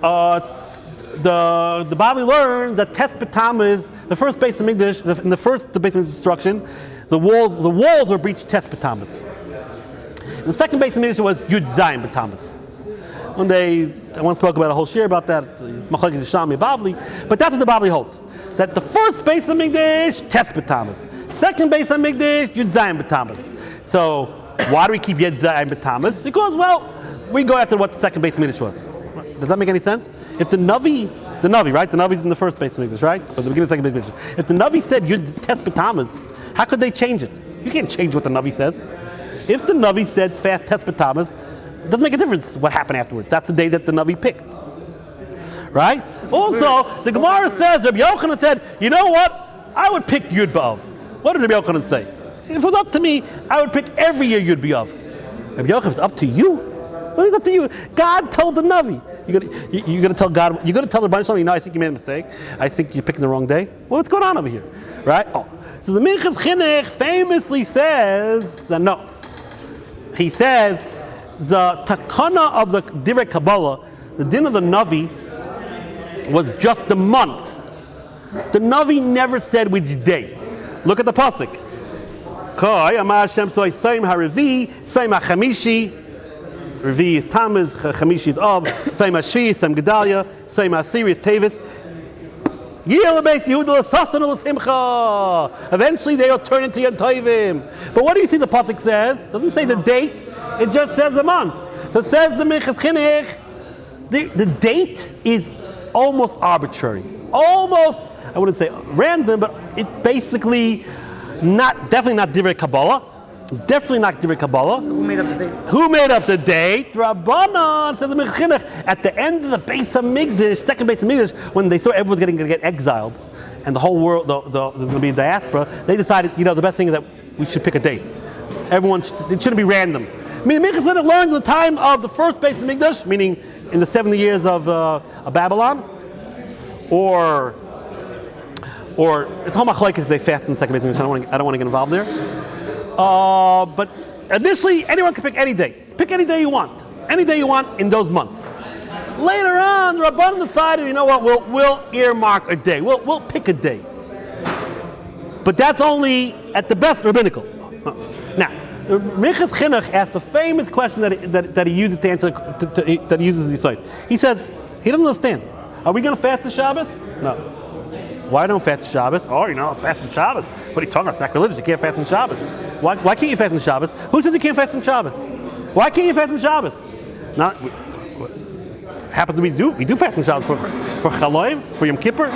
the Bali learned that Tes B'Tammuz, the first Beis Hamikdash, in the first Beis Hamikdash destruction, the walls were breached Tes B'Tammuz. The second Beis Hamikdash was Yud Zayin B'Tammuz. I once spoke about a whole share about that, Machlokes Yishami Bavli, but that's what the Bavli holds. That the first Beis Hamikdash, Tes B'Tammuz. Second Beis Hamikdash, Yud Zayin B'Tammuz. So why do we keep Yud Zayin B'Tammuz? Because, well, we go after what the second Beis Hamikdash was. Does that make any sense? If the Navi, right? The Navi's in the first Beis Hamikdash, right? Or the beginning of the second Beis Hamikdash. If the Navi said Yud Tes B'Tammuz, how could they change it? You can't change what the Navi says. If the Navi said fast Tes B'Tammuz, it doesn't make a difference what happened afterwards. That's the day that the Navi picked. Right? Also, the Gemara says, Rabbi Yochanan said, you know what? I would pick Yud B'Av. What did Rabbi Yochanan say? If it was up to me, I would pick every year Yud B'Av. Rabbi Yochanan, it's up to you. What is up to you? God told the Navi. You're gonna tell God, you're gonna tell the bunch something, no, I think you made a mistake. I think you're picking the wrong day. Well, what's going on over here? Right? Oh. So the Minchas Chinuch famously says that no. He says the takana of the Divrei Kabbalah, the din of the Navi, was just the months. The Navi never said which day. Look at the pasuk. Koi Amar Hashem so Saim HaRevi, Saim HaChamishi. Revi is Tammuz, Chamishi is Av, Saim HaShvi, Saim Gedalia, Saim HaSiri is Tavis. Eventually they will turn into Yom Tovim. But what do you see the pasuk says? It doesn't say the date, it just says the month. So it says the Minchas Chinuch, the date is almost arbitrary. Almost, I wouldn't say random, but it's basically definitely not Divrei Kabbalah. Definitely not Divrei Kabbalah. So who made up the date? Who made up the date? Rabbanan, says the Minchas Chinuch. At the end of the Beis Hamikdash, second Beis Hamikdash, when they saw everyone's going to get exiled, and the whole world, there's going to be diaspora, they decided, the best thing is that we should pick a date. It shouldn't be random. Meaning Minchas Chinuch learns in the time of the first Beis Hamikdash, meaning in the 70 years of Babylon, or it's how machlokes they fast in the second Beis Hamikdash. I don't want to get involved there. But initially, anyone can pick any day. Pick any day you want. Any day you want in those months. Later on, the Rabbanan decided, you know what, we'll earmark a day. We'll pick a day. But that's only at the best rabbinical. Now, Minchas Chinuch asks a famous question that he uses to answer, that he uses his side. He says, he doesn't understand. Are we going to fast the Shabbos? No. Why don't fast the Shabbos? Oh, fast on Shabbos. What are you talking about? Sacrilegious. You can't fast on Shabbos. Why can't you fast on Shabbos? Who says you can't fast on Shabbos? Why can't you fast on Shabbos? Not, happens to we do fast on Shabbos for Chaloim, for Yom Kippur.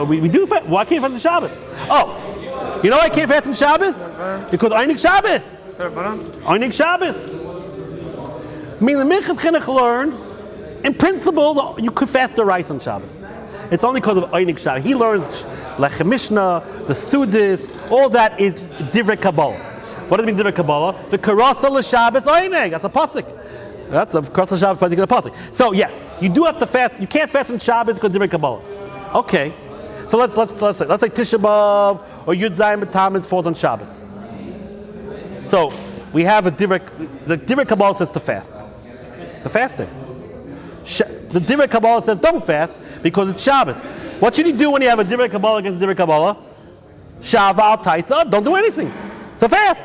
We do fast. Why can't you fast on Shabbos? Oh, you know why I can't fast on Shabbos? Because Einig Shabbos. Einig Shabbos. I mean, the Minchas Chinuch learns, in principle, you could fast the rice on Shabbos. It's only because of Einig Shabbos. He learns Lechem Mishnah, the Sudis, all that is Divrei Kabbalah. What does it mean Divrei Kabbalah? The Karasa l'Shabbos Einig. That's a pasuk. That's a Karasa l'Shabbos pasuk. A pasuk. So yes, you do have to fast. You can't fast on Shabbos because of Divrei Kabbalah. Okay. So let's say Tisha B'Av or Yud Zayin B'Tammuz falls on Shabbos. So we have the Divrei Kabbalah says to fast. It's a fast day. The Divrei Kabbalah says don't fast because it's Shabbos. What should you do when you have a Divrei Kabbalah against Divrei Kabbalah? Shaval Taisa, don't do anything. So fast.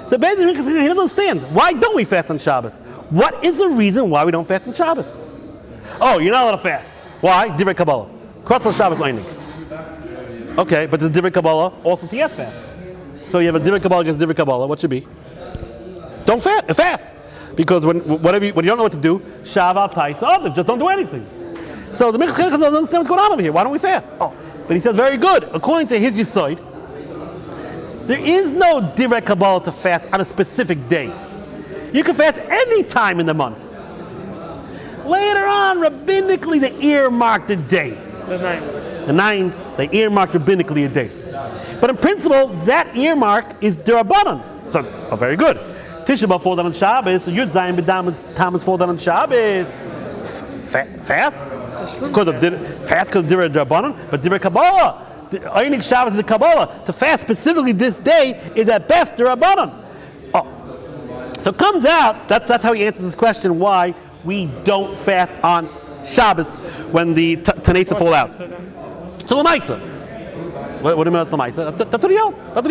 So basically, he doesn't understand. Why don't we fast on Shabbos? What is the reason why we don't fast on Shabbos? Oh, you're not allowed to fast. Why? Divrei Kabbalah. Cross on Shabbos Einig. Okay, but the Divrei Kabbalah also says fast. So you have a Divrei Kabbalah against Divrei Kabbalah. What should be? Don't fast. Fast. Because when you don't know what to do, Shaval Taisa, just don't do anything. So the Minchas Chinuch doesn't understand what's going on over here. Why don't we fast? Oh, but he says very good. According to his Yesod, there is no Divrei Kabbalah to fast on a specific day. You can fast any time in the month. Later on, rabbinically, they earmarked a day. The ninth, they earmarked rabbinically a day. But in principle, that earmark is D'Rabbanan. So, very good. Tisha B'Av falls down on Shabbos, Yud Zayin B'Tammuz falls down on Shabbos. Fast? Because of Divrei D'Rabbanan, but Divrei Kabbalah. Einig Shabbos is the Kabbalah. To fast specifically this day is at best D'Rabbanan. Oh. So it comes out, that's how he answers this question, why we don't fast on Shabbos when the Tanesa fall out. So Lamaisa. What do you mean that's Lamaisa? That's what he holds. That's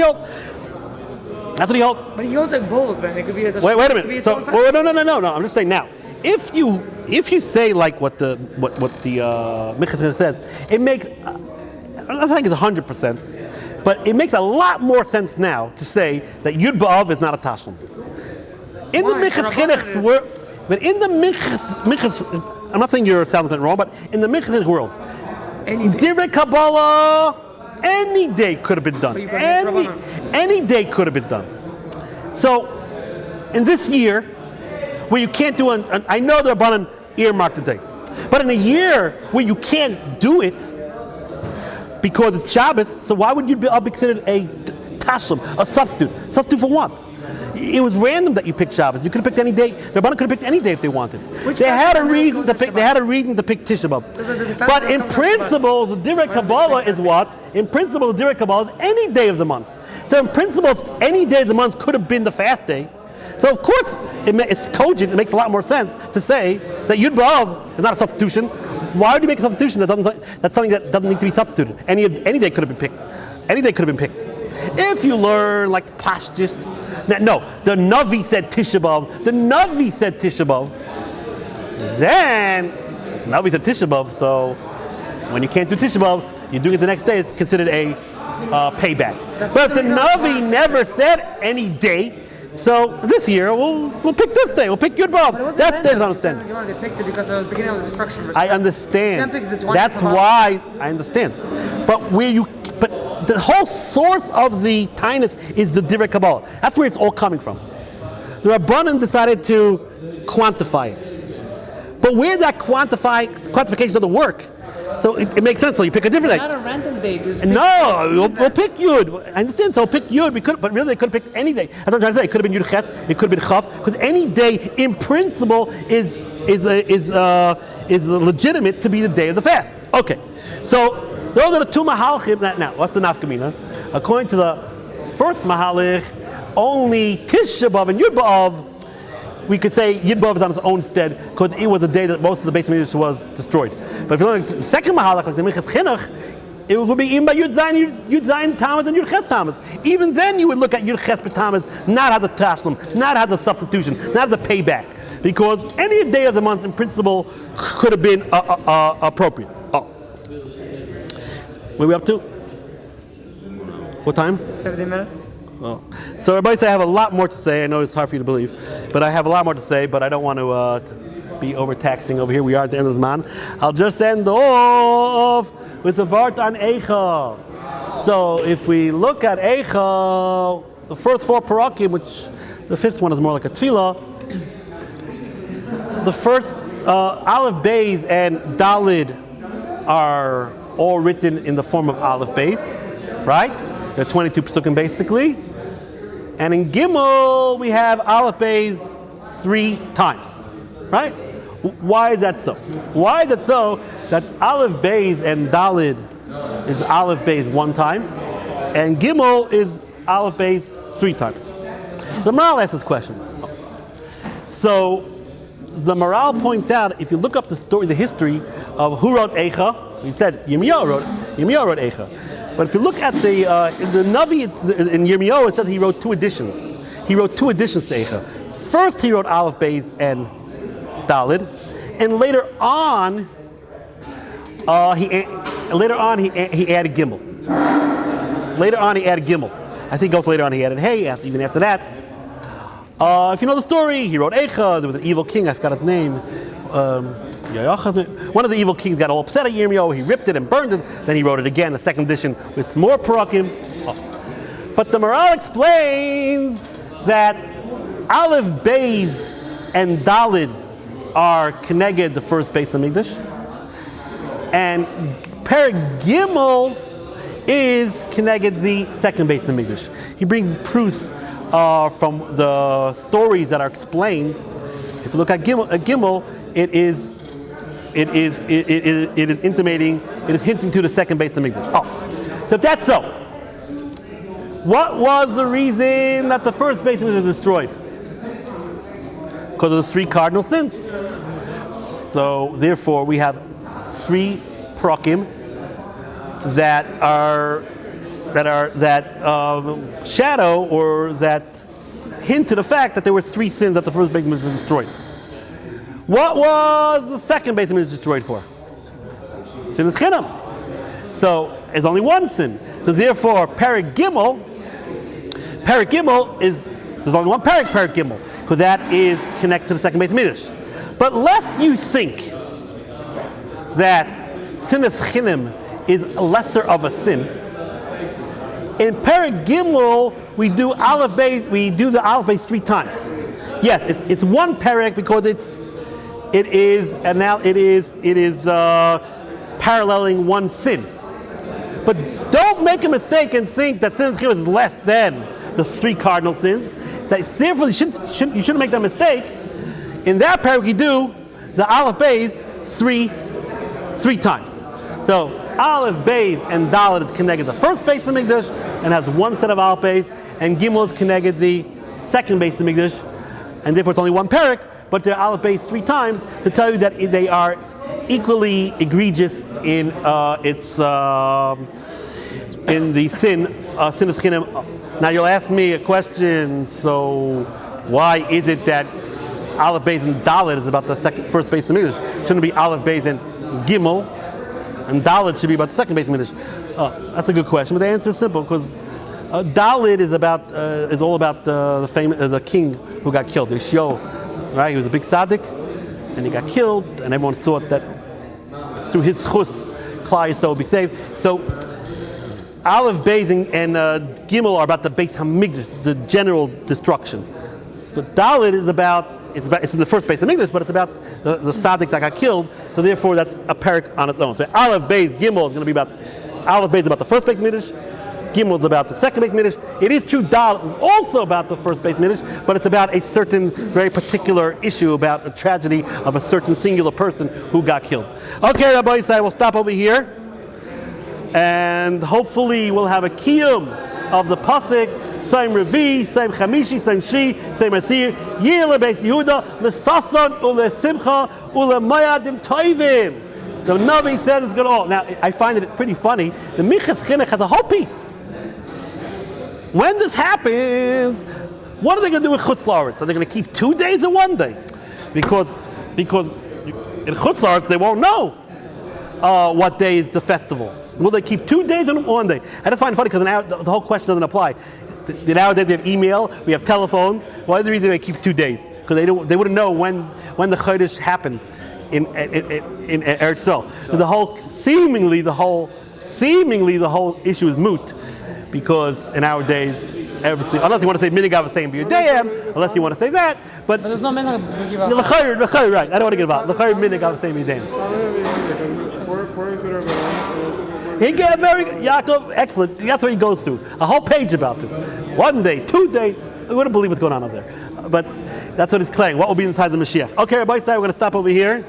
what he holds. But he holds like both, then it could be a Wait a minute. So no. I'm just saying now. If you say like what the Minchas Chinuch says, it makes I don't think it's 100%, but it makes a lot more sense now to say that Yud B'Av is not a Tashlum. In the Minchas Chinuch's world, but in the Minchas, I'm not saying you're sounding wrong, but in the Minchas Chinuch world, Divrei Kabbalah, any day could have been done. Any day could have been done. So, in this year, where you can't do I know the Rabbanan earmarked the day, but in a year where you can't do it because it's Shabbos, so why would you be considered a tashlum, a substitute? Substitute for what? It was random that you picked Shabbos. You could have picked any day. The Rabbanan could have picked any day if they wanted. They had a reason to pick. They had a reason to pick Tisha B'Av. But in principle, the Divrei Kabbalah is what? In principle, the Divrei Kabbalah is any day of the month. So in principle, any day of the month could have been the fast day. So of course, it's cogent. It makes a lot more sense to say that Yud B'Av is not a substitution. Why would you make a substitution that's something that doesn't need to be substituted? Any day could have been picked. Any day could have been picked. If you learn like Pashtus, no, the Navi said Tisha B'Av. Then the Navi said Tisha B'Av. So when you can't do Tisha B'Av, you're doing it the next day. It's considered a payback. But if the Navi never said any day, so this year we'll pick this day. We'll pick Yud B'Av. That's the understanding. You wanted to pick it because of the beginning of the construction. I understand. You can't pick the 20th. That's why I understand. But the whole source of the tinus is the Divrei Kabbalah. That's where it's all coming from. The Rabbanan decided to quantify it. But where that quantification doesn't work So it makes sense. So you pick a different day. Not a random date. No, we'll pick Yud. I understand. So pick Yud. But really, they could have picked any day. That's what I'm trying to say. It could have been Yud Ches. It could have been Chav. Because any day, in principle, is legitimate to be the day of the fast. Okay. So those are the two mahalchim. Now, what's the nafkamina? According to the first mahalich, only Tisha B'Av and Yud B'Av, we could say Yud B'Av is on its own stead because it was the day that most of the Beis Hamikdash was destroyed. But if you look at the second mahalach, like the Minchas Chinuch, it would be even by Yud Zayin Tammuz and Yud Ches Tammuz. Even then, you would look at Yud Ches Tammuz not as a tashlum, not as a substitution, not as a payback, because any day of the month, in principle, could have been appropriate. Oh, where are we up to? What time? 50 minutes. Oh. So everybody say I have a lot more to say. I know it's hard for you to believe, but I have a lot more to say, but I don't want to be overtaxing over here. We are at the end of the man. I'll just end off with a vart on Eicha. So if we look at Eicha, the first 4 parakim, which the fifth one is more like a tefillah, the first Aleph Beis and Dalid are all written in the form of Aleph Beis, right? There are 22 pesukim basically. And in Gimel, we have Aleph Beis 3 times, right? Why is that so? Why is it so that Aleph Beis and Dalid is Aleph Beis 1 time, and Gimel is Aleph Beis 3 times? The Maral asks this question. So the Maral points out, if you look up the story, the history of who wrote Eicha, we said Yirmiyahu wrote Eicha. But if you look at the Navi in Yirmiyahu, it says he wrote 2 editions. He wrote 2 editions to Eicha. First, he wrote Aleph Beis and Dalid, and later on, he added Gimel. Later on, he added Gimel. I think also later on he added Hey. Even after that, if you know the story, he wrote Eicha. There was an evil king. I forgot his name. One of the evil kings got all upset at Yirmiyahu. He ripped it and burned it. Then he wrote it again, a second edition with more parakim. But the Maral explains that Aleph Beis and Dalid are Keneged, the first Beis Hamikdash, and Perek Gimel is Keneged, the second Beis Hamikdash. He brings proofs from the stories that are explained. If you look at Gimel, it is intimating, it is hinting to the second Beis Hamikdash. So if that's so, what was the reason that the first Beis Hamikdash was destroyed? Because of the 3 cardinal sins. So therefore, we have 3 parakim that shadow or that hint to the fact that there were 3 sins that the first Beis Hamikdash was destroyed. What was the second Beis Hamikdash destroyed for? Sinas Chinam. So there's only 1 sin. So therefore, Perek Gimel is, there's only 1 Perek Gimel, because that is connected to the second Beis Hamikdash. But lest you think that Sinas Chinam is lesser of a sin, in Perek Gimel we do the Aleph Beis 3 times. Yes, it's 1 Perek because it is paralleling 1 sin. But don't make a mistake and think that Sinas Chinam is less than the 3 cardinal sins. Therefore, you shouldn't make that mistake. In that Perek, you do the Aleph Beis 3 times. So Aleph Beis and Dalid is connected the first Beis Hamikdash and has 1 set of Aleph Beis, and Gimel is connected the second Beis Hamikdash, and therefore it's only 1 Perek, but they're Aleph Beis 3 times to tell you that they are equally egregious in the sin Sinas Chinam. Now you'll ask me a question. So why is it that Aleph Beis and Dalid is about the first Beis Hamikdash? Shouldn't it be Aleph Beis and Gimel, and Dalid should be about the second Beis Hamikdash? That's a good question, but the answer is simple, because Dalid is all about the king who got killed, Yeshivat, right? He was a big tzaddik, and he got killed, and everyone thought that through his chus, Klal Yisrael would be saved. So Aleph Beis and Gimel are about the Beis Hamikdash, the general destruction. But Dalid is it's in the first Beis Hamikdash, but it's about the tzaddik that got killed, So therefore, that's a parak on its own. So Aleph, Beis, Gimel is going to be about Aleph, Beis is about the first Beis Midrash. Gimel is about the second Beis Midrash. It is true Dal is also about the first Beis Midrash, but it's about a certain very particular issue about the tragedy of a certain singular person who got killed. Okay, Rabbi Yisai, we'll stop over here, and hopefully we'll have a kiyum of the pasuk. Same Revi, same Chamishi, same Shi, same Asir. Yile Beis Yehuda leSason uleSimcha uleMayadim Toivim. The Navi says it's good. Oh, now I find it pretty funny. The Minchas Chinuch has a whole piece. When this happens, what are they going to do with Chutz La'aretz? Are they going to keep 2 days or 1 day? Because in Chutz La'aretz they won't know what day is the festival. Will they keep 2 days or 1 day? I just find it funny because the whole question doesn't apply. Nowadays we have email, we have telephone. Why is the reason they keep 2 days? Because they wouldn't know when the Chodesh happened in Eretz Yisrael. So seemingly the whole issue is moot. Because in our days, unless you want to say Minigav is saying B'Yudayim, unless you want to say that, but there's no Minigav. Right? I don't want to get involved. L'chayr Minigav is saying B'Yudayim. He got very Yaakov, excellent. That's what he goes through. A whole page about this. 1 day, 2 days. I wouldn't believe what's going on over there. But that's what he's claiming. What will be inside the Mashiach? Okay, Rabbi, we're going to stop over here.